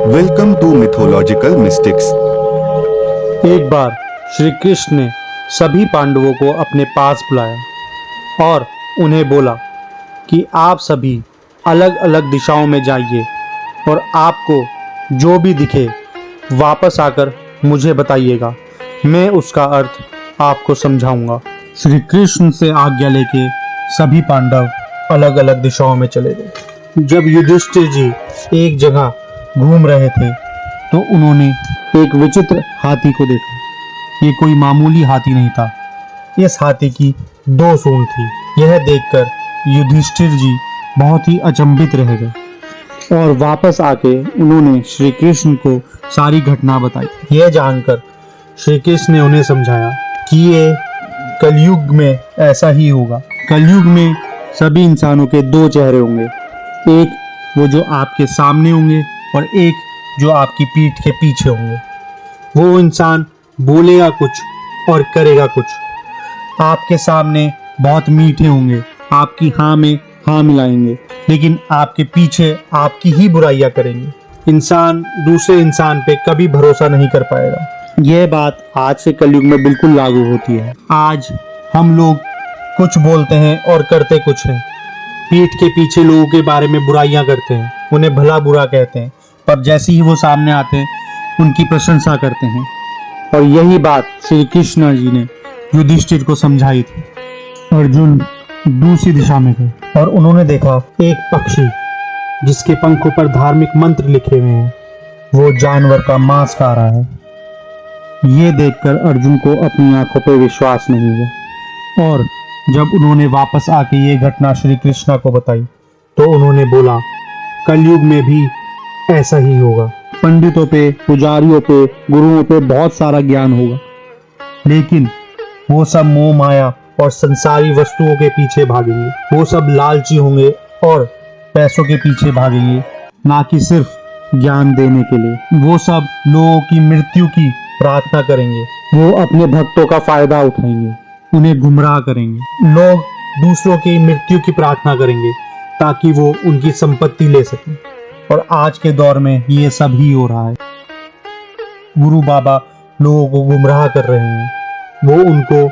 Welcome to mythological mystics. एक बार श्री कृष्ण ने सभी पांडवों को अपने पास बुलाया और उन्हें बोला कि आप सभी अलग अलग दिशाओं में जाइए और आपको जो भी दिखे वापस आकर मुझे बताइएगा, मैं उसका अर्थ आपको समझाऊंगा। श्री कृष्ण से आज्ञा लेके सभी पांडव अलग अलग दिशाओं में चले गए। जब युधिष्ठिर जी एक जगह घूम रहे थे तो उन्होंने एक विचित्र हाथी को देखा। ये कोई मामूली हाथी नहीं था, इस हाथी की 2 सूंड थी। यह देखकर युधिष्ठिर जी बहुत ही अचंभित रह गए और वापस आके उन्होंने श्री कृष्ण को सारी घटना बताई। यह जानकर श्री कृष्ण ने उन्हें समझाया कि ये कलयुग में ऐसा ही होगा। कलयुग में सभी इंसानों के 2 चेहरे होंगे, एक वो जो आपके सामने होंगे और एक जो आपकी पीठ के पीछे होंगे। वो इंसान बोलेगा कुछ और करेगा कुछ। आपके सामने बहुत मीठे होंगे, आपकी हाँ में हाँ मिलाएंगे, लेकिन आपके पीछे आपकी ही बुराइयां करेंगे। इंसान दूसरे इंसान पे कभी भरोसा नहीं कर पाएगा। यह बात आज से कलयुग में बिल्कुल लागू होती है। आज हम लोग कुछ बोलते हैं और करते कुछ हैं। पीठ के पीछे लोगों के बारे में बुराइयां करते हैं, उन्हें भला बुरा कहते हैं, पर जैसे ही वो सामने आते हैं उनकी प्रशंसा करते हैं। और यही बात श्री कृष्ण जी ने युधिष्ठिर को समझाई थी। अर्जुन दूसरी दिशा में गए और उन्होंने देखा एक पक्षी जिसके पंखों पर धार्मिक मंत्र लिखे हुए हैं, वो जानवर का मांस खा रहा है। ये देखकर अर्जुन को अपनी आंखों पर विश्वास नहीं हुआ और जब उन्होंने वापस आके ये घटना श्री कृष्ण को बताई तो उन्होंने बोला, कलयुग में भी ऐसा ही होगा। पंडितों पे, पुजारियों पे, गुरुओं पे बहुत सारा ज्ञान होगा, लेकिन वो सब मोह माया और संसारी वस्तुओं के पीछे भागेंगे। वो सब लालची होंगे और पैसों के पीछे भागेंगे, ना कि सिर्फ ज्ञान देने के लिए। वो सब लोगों की मृत्यु की प्रार्थना करेंगे। वो अपने भक्तों का फायदा उठाएंगे, उन्हें गुमराह करेंगे। लोग दूसरों की मृत्यु की प्रार्थना करेंगे ताकि वो उनकी संपत्ति ले सकें। और आज के दौर में ये सब ही हो रहा है। गुरु बाबा लोगों को गुमराह कर रहे हैं, वो उनको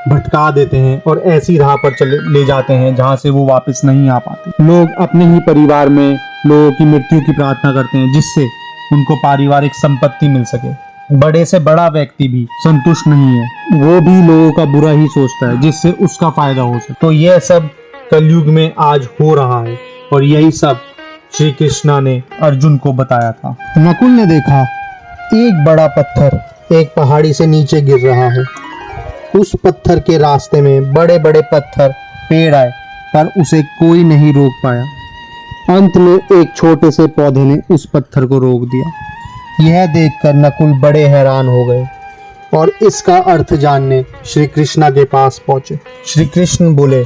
भटका देते हैं और ऐसी राह पर ले जाते हैं जहां से वो वापस नहीं आ पाते। लोग अपने ही परिवार में लोगों की मृत्यु की प्रार्थना करते हैं जिससे उनको पारिवारिक संपत्ति मिल सके। बड़े से बड़ा व्यक्ति भी संतुष्ट नहीं है, वो भी लोगों का बुरा ही सोचता है जिससे उसका फायदा हो सके। तो यह सब कलयुग में आज हो रहा है और यही सब श्री कृष्णा ने अर्जुन को बताया था। नकुल ने देखा एक बड़ा पत्थर एक पहाड़ी से नीचे गिर रहा है। उस पत्थर के रास्ते में बड़े बड़े पत्थर पेड़ आए पर उसे कोई नहीं रोक पाया। अंत में एक छोटे से पौधे ने उस पत्थर को रोक दिया। यह देखकर नकुल बड़े हैरान हो गए और इसका अर्थ जानने श्री कृष्णा के पास पहुंचे। श्री कृष्ण बोले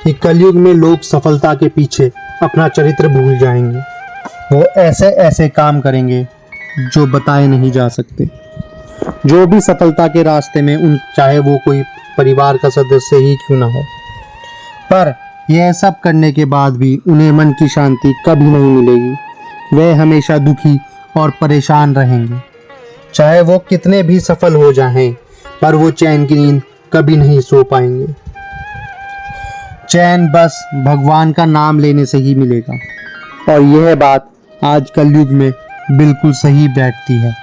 कि कलयुग में लोग सफलता के पीछे अपना चरित्र भूल जाएंगे। वो ऐसे ऐसे काम करेंगे जो बताए नहीं जा सकते। जो भी सफलता के रास्ते में चाहे वो कोई परिवार का सदस्य ही क्यों ना हो, पर यह सब करने के बाद भी उन्हें मन की शांति कभी नहीं मिलेगी। वे हमेशा दुखी और परेशान रहेंगे। चाहे वो कितने भी सफल हो जाएं, पर वो चैन की नींद कभी नहीं सो पाएंगे। चैन बस भगवान का नाम लेने से ही मिलेगा। और यह बात आज कलयुग में बिल्कुल सही बैठती है।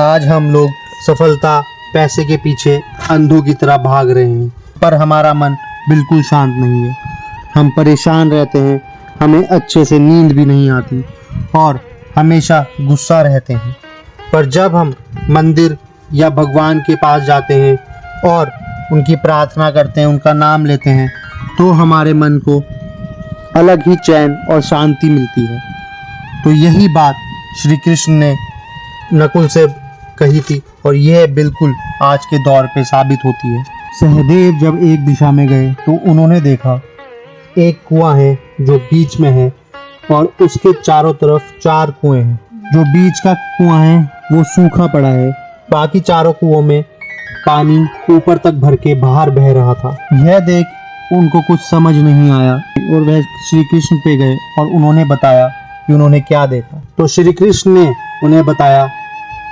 आज हम लोग सफलता, पैसे के पीछे अंधों की तरह भाग रहे हैं, पर हमारा मन बिल्कुल शांत नहीं है। हम परेशान रहते हैं, हमें अच्छे से नींद भी नहीं आती और हमेशा गुस्सा रहते हैं। पर जब हम मंदिर या भगवान के पास जाते हैं और उनकी प्रार्थना करते हैं, उनका नाम लेते हैं, तो हमारे मन को अलग ही चैन और शांति मिलती है। तो यही बात श्री कृष्ण ने नकुल से कही थी और यह बिल्कुल आज के दौर पे साबित होती है। सहदेव जब एक दिशा में गए तो उन्होंने देखा एक कुआं है जो बीच में है और उसके चारों तरफ 4 कुएं हैं। जो बीच का कुआं है वो सूखा पड़ा है, बाकी चारों कुओं में पानी ऊपर तक भर के बाहर बह रहा था। यह देख उनको कुछ समझ नहीं आया और वह श्री कृष्ण पे गए और उन्होंने बताया कि उन्होंने क्या देखा। तो श्री कृष्ण ने उन्हें बताया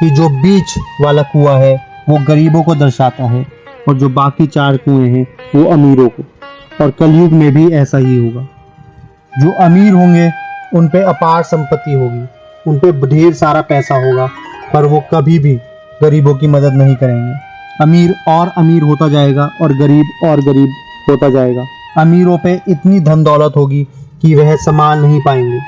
कि जो बीच वाला कुआं है वो गरीबों को दर्शाता है और जो बाकी 4 कुएं हैं वो अमीरों को, और कलयुग में भी ऐसा ही होगा। जो अमीर होंगे उन पे अपार संपत्ति होगी, उन पे ढेर सारा पैसा होगा, पर वो कभी भी गरीबों की मदद नहीं करेंगे। अमीर और अमीर होता जाएगा और गरीब होता जाएगा। अमीरों पे इतनी धन दौलत होगी कि वह संभाल नहीं पाएंगे,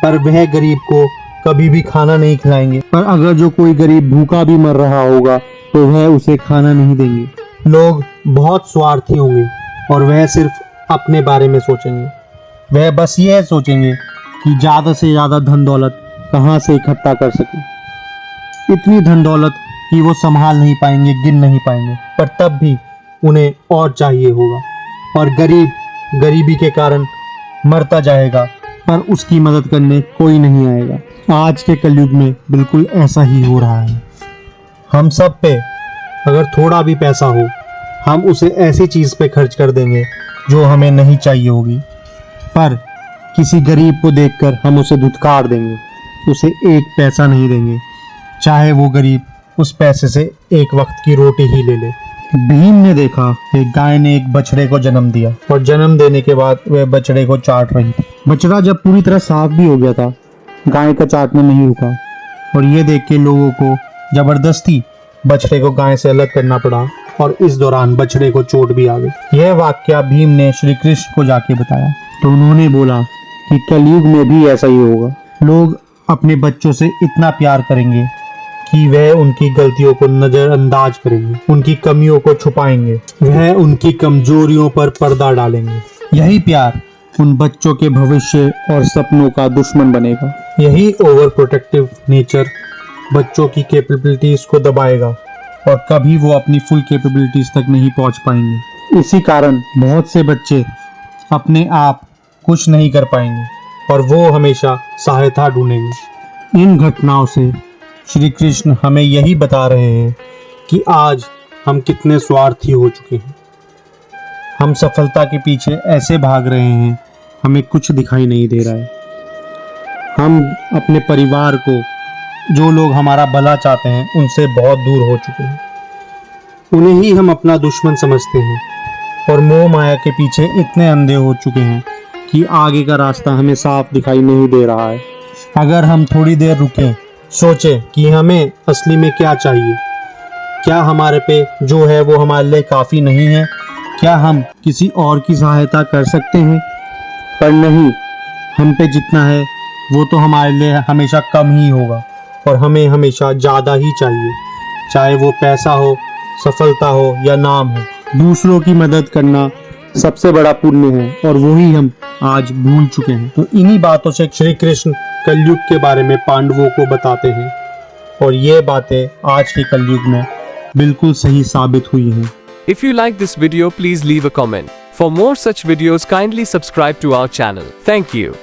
पर वह गरीब को कभी भी खाना नहीं खिलाएंगे। पर अगर जो कोई गरीब भूखा भी मर रहा होगा तो वह उसे खाना नहीं देंगे। लोग बहुत स्वार्थी होंगे और वह सिर्फ अपने बारे में सोचेंगे। वह बस यह सोचेंगे कि ज़्यादा से ज़्यादा धन दौलत कहाँ से इकट्ठा कर सके। इतनी धन दौलत कि वो संभाल नहीं पाएंगे, गिन नहीं पाएंगे, पर तब भी उन्हें और चाहिए होगा। और गरीब गरीबी के कारण मरता जाएगा, पर उसकी मदद करने कोई नहीं आएगा। आज के कलयुग में बिल्कुल ऐसा ही हो रहा है। हम सब पे अगर थोड़ा भी पैसा हो, हम उसे ऐसी चीज़ पे खर्च कर देंगे जो हमें नहीं चाहिए होगी, पर किसी गरीब को देखकर हम उसे धुतकार देंगे, उसे एक पैसा नहीं देंगे, चाहे वो गरीब उस पैसे से एक वक्त की रोटी ही ले ले। भीम ने देखा एक गाय ने एक बछड़े को जन्म दिया और जन्म देने के बाद वह बछड़े को चाट रही थी। बछड़ा जब पूरी तरह साफ भी हो गया था, गाय का चाटना नहीं रुका, और ये देख के लोगों को जबरदस्ती बछड़े को गाय से अलग करना पड़ा, और इस दौरान बछड़े को चोट भी आ गई। यह वाकया भीम ने श्री कृष्ण को जाके बताया, तो उन्होंने बोला कि कलयुग में भी ऐसा ही होगा। लोग अपने बच्चों से इतना प्यार करेंगे कि वह उनकी गलतियों को नजरअंदाज करेंगे, उनकी कमियों को छुपाएंगे, वह उनकी कमजोरियों पर पर्दा डालेंगे। यही प्यार उन बच्चों के भविष्य और सपनों का दुश्मन बनेगा। यही ओवर प्रोटेक्टिव नेचर बच्चों की कैपेबिलिटीज को दबाएगा और कभी वो अपनी फुल कैपेबिलिटीज तक नहीं पहुंच पाएंगे। इसी कारण बहुत से बच्चे अपने आप कुछ नहीं कर पाएंगे और वो हमेशा सहायता ढूंढेंगे। इन घटनाओं से श्री कृष्ण हमें यही बता रहे हैं कि आज हम कितने स्वार्थी हो चुके हैं। हम सफलता के पीछे ऐसे भाग रहे हैं, हमें कुछ दिखाई नहीं दे रहा है। हम अपने परिवार को, जो लोग हमारा भला चाहते हैं, उनसे बहुत दूर हो चुके हैं। उन्हें ही हम अपना दुश्मन समझते हैं और मोह माया के पीछे इतने अंधे हो चुके हैं कि आगे का रास्ता हमें साफ दिखाई नहीं दे रहा है। अगर हम थोड़ी देर रुकें, सोचें कि हमें असली में क्या चाहिए, क्या हमारे पे जो है वो हमारे लिए काफ़ी नहीं है, क्या हम किसी और की सहायता कर सकते हैं? पर नहीं, हम पे जितना है वो तो हमारे लिए हमेशा कम ही होगा और हमें हमेशा ज़्यादा ही चाहिए, चाहे वो पैसा हो, सफलता हो या नाम हो। दूसरों की मदद करना सबसे बड़ा पुण्य है और वही हम आज भूल चुके हैं। तो इन्हीं बातों से श्री कृष्ण कलयुग के बारे में पांडवों को बताते हैं और ये बातें आज के कलयुग में बिल्कुल सही साबित हुई हैं। If you like this video, please leave a comment. For more such videos, kindly subscribe to our channel. Thank you.